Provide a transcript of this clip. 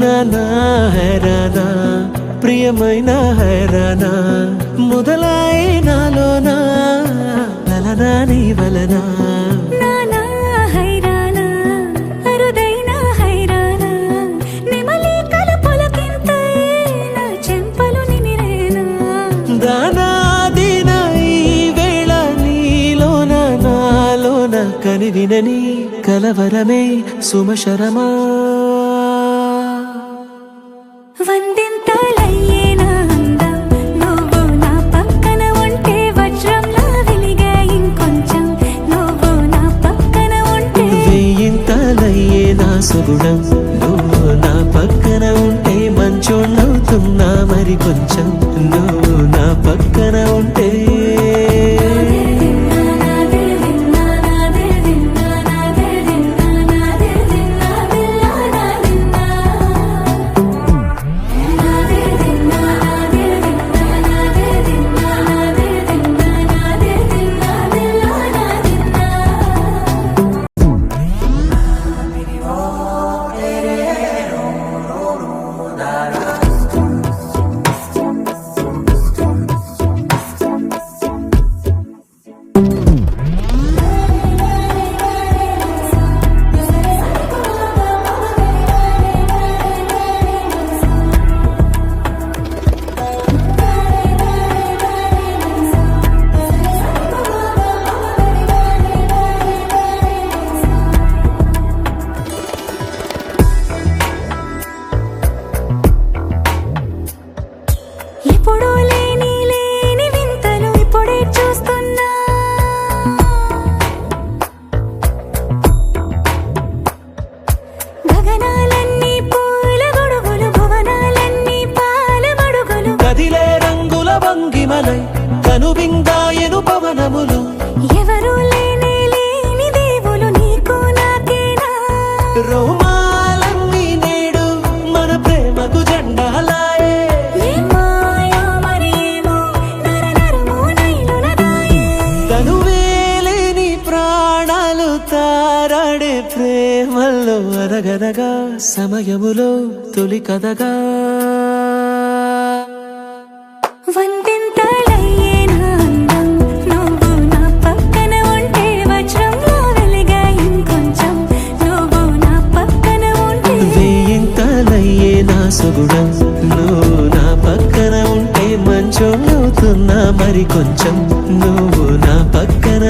నానా హైరానా ప్రియమైన హైరానా మొదలై నాలోనా లలనా నీ వలనా నానా హైరానా అరుదైన హైరానా నెమలి కలపులకింతై నా చెంపలు నిమిరేనా దానా దిన ఈ వేళ నీలోన నాలోన కనివినని కలవరమే సుమశరమా వందింతలయ్యేనా అందం నువ్వు నా పక్కన ఉంటే వజ్రంలా వెలిగే ఇంకొంచెం నువ్వు నా పక్కన ఉంటే వెయ్యింతలయ్యే నా సుగుణం నువ్వు నా పక్కన ఉంటే మంచోళ్ళవుతున్నా మరి కొంచెం నువ్వు నా పక్కన ఉంటే ఎప్పుడూ లేని వింతలు ఇప్పుడే చూస్తున్నా గగనాలన్నీ పూల గొడుగులు భువనాలన్నీ పాల మడుగులు కదిలే రంగుల భంగిమలై కనువిందాయను పవనములు ఎవరూ లేని దేవులు నీకు నాకేనా రోమాలన్నీ నేడు మన ప్రేమకు జెండాలాయే తనువేలేని ప్రాణాలు తారాడే ప్రేమల్లో అరగదగా సమయములో తొలి కథగా వందింతలయ్యేనా అందం నువ్వు నా పక్కన ఉంటే వజ్రంలా వెలిగే ఇంకొంచెం నువ్వు నా పక్కన ఉంటే వెయ్యింతలయ్యే నా సుగుణం నువ్వు నా పక్కన ఉంటే మంచోళ్ళవుతున్నా మరి కొంచెం నువ్వు నా పక్కన